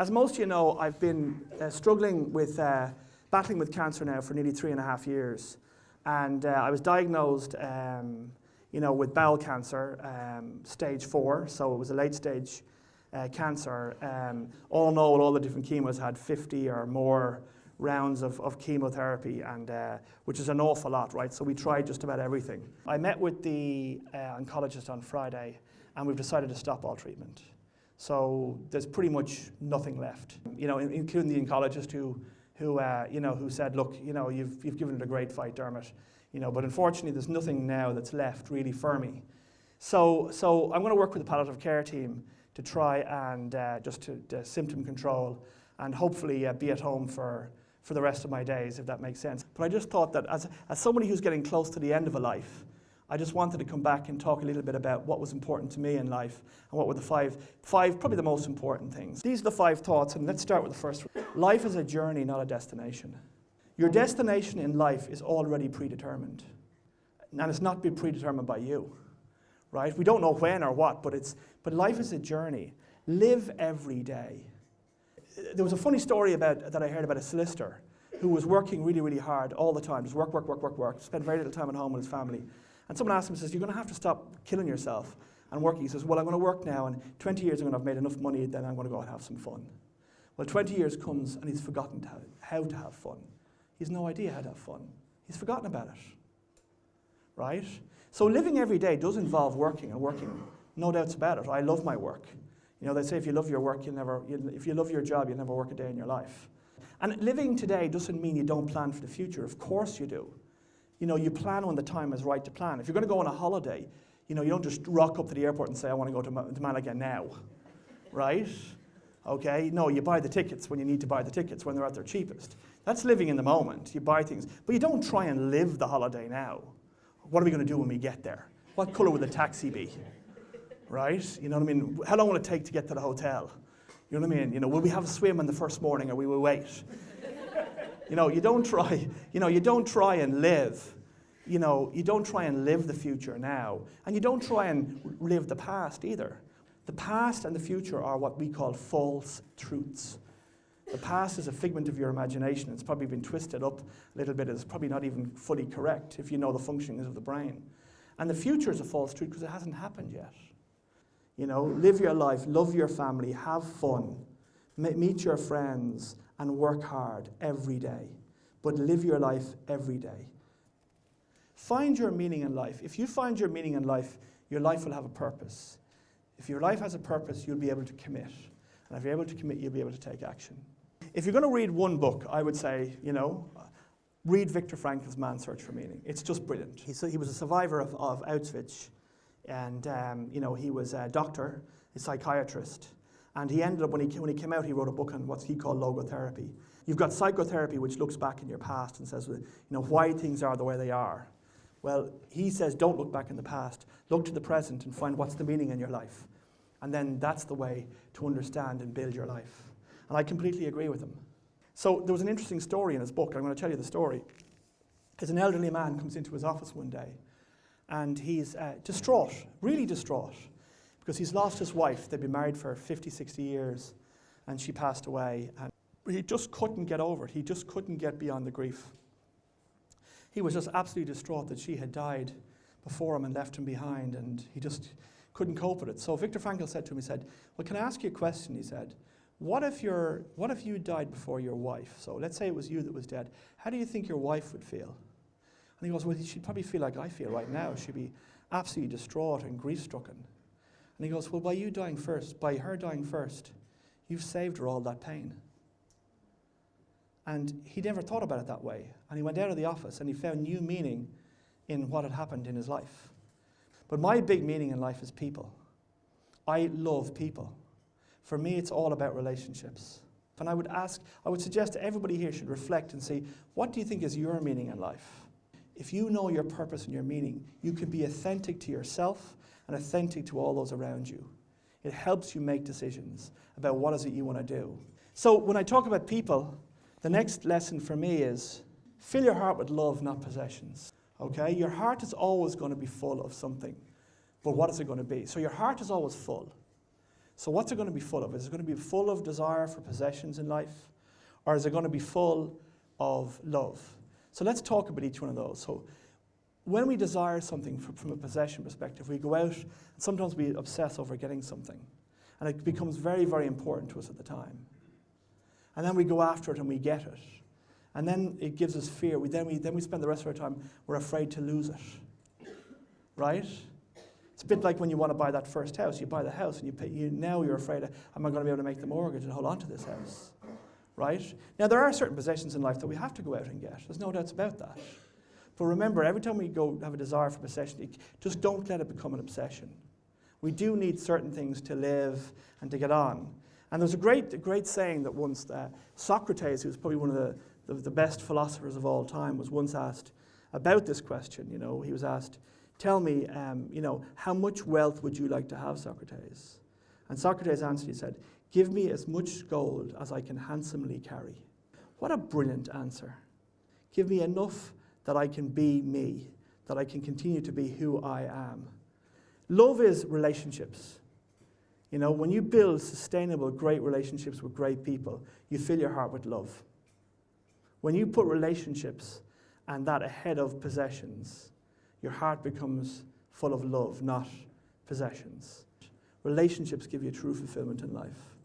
As most of you know, I've been struggling with, battling with cancer now for nearly 3.5 years. And I was diagnosed, with bowel cancer, stage 4, so it was a late stage cancer. All in all the different chemos had 50 or more rounds of chemotherapy, and which is an awful lot, right? So we tried just about everything. I met with the oncologist on Friday, and we've decided to stop all treatment. So there's pretty much nothing left, including the oncologist who said, look, you've given it a great fight, Dermot, but unfortunately there's nothing now that's left really for me. So I'm going to work with the palliative care team to try and just to symptom control and hopefully be at home for the rest of my days, if that makes sense. But I just thought that as somebody who's getting close to the end of a life, I just wanted to come back and talk a little bit about what was important to me in life and what were the five probably the most important things. These are the 5 thoughts, and let's start with the first one. Life is a journey, not a destination. Your destination in life is already predetermined, and it's not been predetermined by you, right? We don't know when or what, but life is a journey. Live every day. There was a funny story that I heard about a solicitor who was working really, really hard all the time, just work, spent very little time at home with his family. And someone asked him, says, you're going to have to stop killing yourself and working. He says, well, I'm going to work now, and 20 years I'm going to have made enough money, then I'm going to go and have some fun. Well, 20 years comes, and he's forgotten how to have fun. He has no idea how to have fun. He's forgotten about it, right? So living every day does involve working, no doubts about it. I love my work. They say if you love your work, if you love your job, you'll never work a day in your life. And living today doesn't mean you don't plan for the future. Of course you do. You plan when the time is right to plan. If you're going to go on a holiday, you don't just rock up to the airport and say, I want to go to Malaga now, right? Okay, no, you buy the tickets when you need to buy the tickets, when they're at their cheapest. That's living in the moment. You buy things, but you don't try and live the holiday now. What are we going to do when we get there? What colour will the taxi be? Right? You know what I mean? How long will it take to get to the hotel? You know what I mean? Will we have a swim on the first morning, or will we wait? You don't try and live. You don't try and live the future now. And you don't try and live the past either. The past and the future are what we call false truths. The past is a figment of your imagination. It's probably been twisted up a little bit. It's probably not even fully correct if you know the functionings of the brain. And the future is a false truth because it hasn't happened yet. Live your life, love your family, have fun, meet your friends, and work hard every day. But live your life every day. Find your meaning in life. If you find your meaning in life, your life will have a purpose. If your life has a purpose, you'll be able to commit. And if you're able to commit, you'll be able to take action. If you're going to read one book, I would say, read Viktor Frankl's Man's Search for Meaning. It's just brilliant. He was a survivor of Auschwitz, and he was a doctor, a psychiatrist. And he ended up, when he came out, he wrote a book on what he called logotherapy. You've got psychotherapy, which looks back in your past and says, why things are the way they are. Well, he says, don't look back in the past. Look to the present and find what's the meaning in your life. And then that's the way to understand and build your life. And I completely agree with him. So there was an interesting story in his book. I'm going to tell you the story. There's an elderly man comes into his office one day, and he's distraught, really distraught, because he's lost his wife. They'd been married for 50, 60 years, and she passed away. And he just couldn't get over it. He just couldn't get beyond the grief. He was just absolutely distraught that she had died before him and left him behind, and he just couldn't cope with it. So Viktor Frankl said to him, he said, well, can I ask you a question? He said, what if you died before your wife? So let's say it was you that was dead. How do you think your wife would feel? And he goes, well, she'd probably feel like I feel right now. She'd be absolutely distraught and grief-stricken. And he goes, well, by her dying first, you've saved her all that pain. And he never thought about it that way. And he went out of the office and he found new meaning in what had happened in his life. But my big meaning in life is people. I love people. For me, it's all about relationships. And I would suggest everybody here should reflect and see, what do you think is your meaning in life? If you know your purpose and your meaning, you can be authentic to yourself and authentic to all those around you. It helps you make decisions about what is it you want to do. So when I talk about people, the next lesson for me is fill your heart with love, not possessions. Okay? Your heart is always going to be full of something. But what is it going to be? So your heart is always full. So what's it going to be full of? Is it going to be full of desire for possessions in life? Or is it going to be full of love? So let's talk about each one of those. So when we desire something from a possession perspective, we go out and sometimes we obsess over getting something. And it becomes very, very important to us at the time. And then we go after it and we get it. And then it gives us fear. Then we spend the rest of our time, we're afraid to lose it. Right? It's a bit like when you want to buy that first house. You buy the house and you pay. Now you're afraid, am I going to be able to make the mortgage and hold on to this house? Right? Now there are certain possessions in life that we have to go out and get. There's no doubts about that. But remember, every time we go have a desire for possession, just don't let it become an obsession. We do need certain things to live and to get on. And there's a great saying that once Socrates, who's probably one of the best philosophers of all time, was once asked about this question. You know, he was asked, "Tell me, how much wealth would you like to have, Socrates?" And Socrates answered, he said, "Give me as much gold as I can handsomely carry." What a brilliant answer. Give me enough that I can be me, that I can continue to be who I am. Love is relationships. You know, when you build sustainable, great relationships with great people, you fill your heart with love. When you put relationships and that ahead of possessions, your heart becomes full of love, not possessions. Relationships give you true fulfillment in life.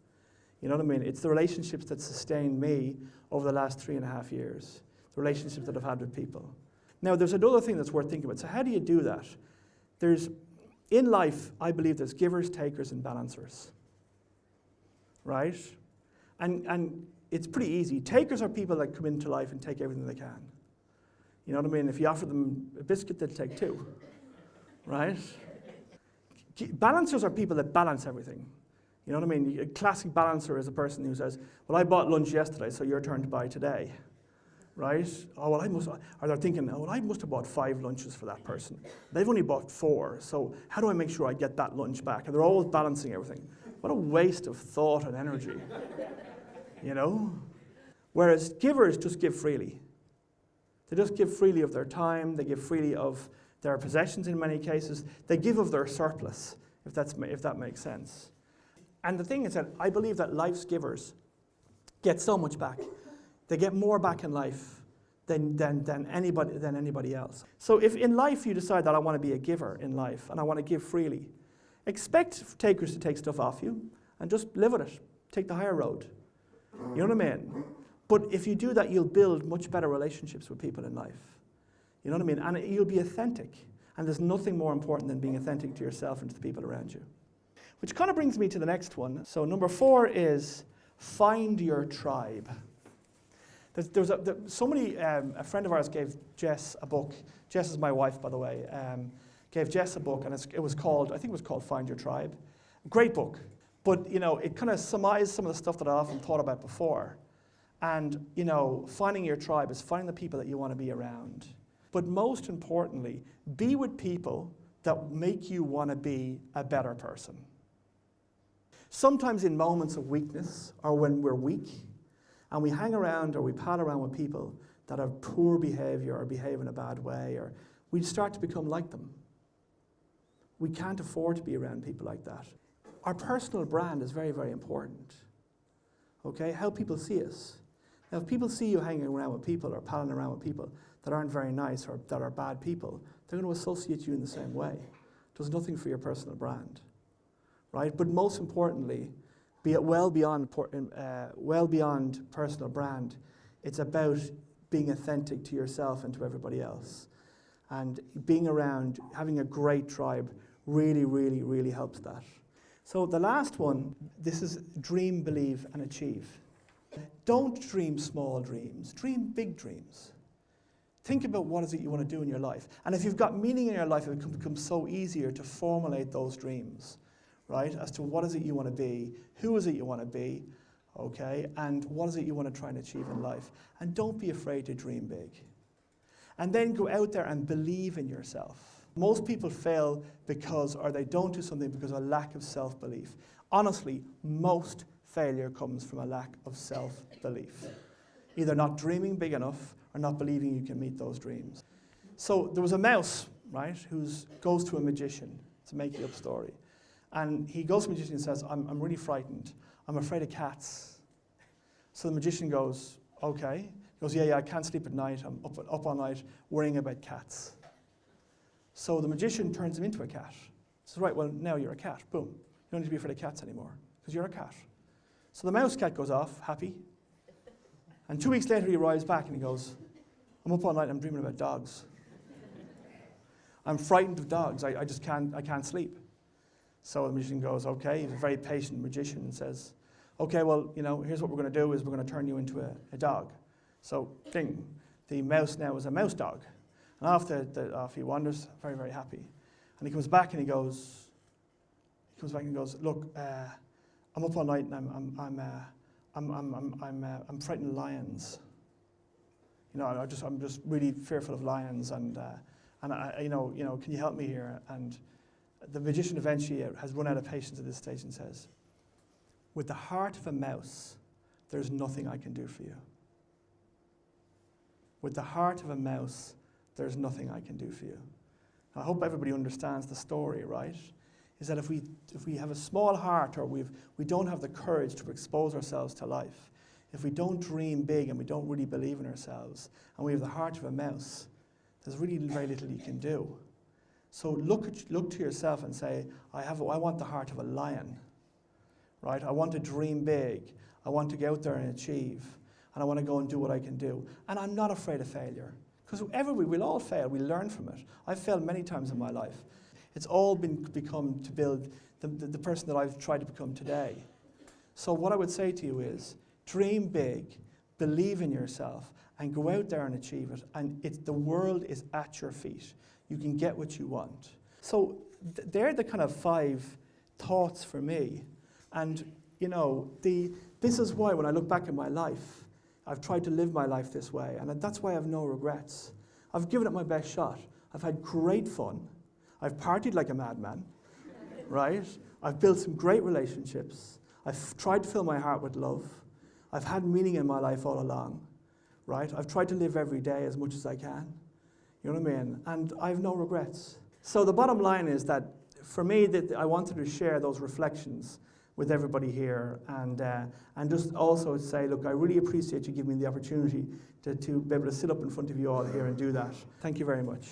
You know what I mean? It's the relationships that sustained me over the last 3.5 years. The relationships that I've had with people. Now, there's another thing that's worth thinking about. So how do you do that? In life, I believe there's givers, takers, and balancers. Right? And it's pretty easy. Takers are people that come into life and take everything they can. You know what I mean? If you offer them a biscuit, they'll take 2. Right? Balancers are people that balance everything. You know what I mean? A classic balancer is a person who says, "Well, I bought lunch yesterday, so your turn to buy today." Right? Oh, well, or they're thinking, "Oh, well, I must have bought 5 lunches for that person. They've only bought 4, so how do I make sure I get that lunch back?" And they're always balancing everything. What a waste of thought and energy. You know? Whereas givers just give freely. They just give freely of their time, they give freely of their possessions in many cases, they give of their surplus, if that makes sense. And the thing is that I believe that life's givers get so much back. They get more back in life than anybody else. So if in life you decide that I want to be a giver in life and I want to give freely, expect takers to take stuff off you and just live with it. Take the higher road. You know what I mean? But if you do that, you'll build much better relationships with people in life. You know what I mean? And you'll be authentic. And there's nothing more important than being authentic to yourself and to the people around you. Which kind of brings me to the next one. So number 4 is find your tribe. A friend of ours gave Jess a book. Jess is my wife, by the way. Gave Jess a book, and I think it was called Find Your Tribe. Great book. But, you know, it kind of surmised some of the stuff that I often thought about before. And, you know, finding your tribe is finding the people that you want to be around. But most importantly, be with people that make you want to be a better person. Sometimes in moments of weakness, or when we're weak, and we hang around or we pal around with people that have poor behavior or behave in a bad way, or we start to become like them. We can't afford to be around people like that. Our personal brand is very, very important. Okay, how people see us. Now, if people see you hanging around with people or palling around with people that aren't very nice or that are bad people, they're going to associate you in the same way. It does nothing for your personal brand, right? But most importantly, be it well beyond personal brand, it's about being authentic to yourself and to everybody else. And being around, having a great tribe really, really, really helps that. So the last one, this is dream, believe, and achieve. Don't dream small dreams, dream big dreams. Think about what is it you want to do in your life. And if you've got meaning in your life, it becomes so easier to formulate those dreams, right? As to what is it you want to be, who is it you want to be, okay? And what is it you want to try and achieve in life. And don't be afraid to dream big. And then go out there and believe in yourself. Most people fail or they don't do something because of a lack of self-belief. Honestly, most failure comes from a lack of self-belief. Either not dreaming big enough or not believing you can meet those dreams. So there was a mouse, right, who goes to a magician. It's a make-up story. And he goes to the magician and says, I'm really frightened. I'm afraid of cats. So the magician goes, okay. He goes, yeah, I can't sleep at night. I'm up all night worrying about cats. So the magician turns him into a cat. He says, right, well, now you're a cat. Boom. You don't need to be afraid of cats anymore because you're a cat. So the mouse cat goes off, happy. And 2 weeks later, he arrives back and he goes, I'm up all night and I'm dreaming about dogs. I'm frightened of dogs. I just can't sleep. So the magician goes, okay. He's a very patient magician and says, okay, well, here's what we're going to do is we're going to turn you into a dog. So, ding, the mouse now is a mouse dog. And off he wanders, very, very happy. And he comes back and he goes, look, I'm up all night and I'm frightened of lions. I'm just really fearful of lions, and can you help me here? And the magician eventually has run out of patience at this stage and says, with the heart of a mouse, there's nothing I can do for you. With the heart of a mouse, there's nothing I can do for you. I hope everybody understands the story, right? Is that if we have a small heart, or we don't have the courage to expose ourselves to life, if we don't dream big and we don't really believe in ourselves, and we have the heart of a mouse, there's really very little you can do. So look to yourself and say, I want the heart of a lion, right? I want to dream big. I want to go out there and achieve, and I want to go and do what I can do. And I'm not afraid of failure, because we'll all fail. We learn from it. I've failed many times in my life. It's all become to build the person that I've tried to become today. So what I would say to you is, dream big, believe in yourself, and go out there and achieve it. And the world is at your feet. You can get what you want. So they're the kind of 5 thoughts for me. And this is why when I look back at my life, I've tried to live my life this way. And that's why I have no regrets. I've given it my best shot. I've had great fun. I've partied like a madman, right? I've built some great relationships. I've tried to fill my heart with love. I've had meaning in my life all along, right? I've tried to live every day as much as I can. You know what I mean? And I have no regrets. So the bottom line is that for me, that I wanted to share those reflections with everybody here, and just also say, look, I really appreciate you giving me the opportunity to be able to sit up in front of you all here and do that. Thank you very much.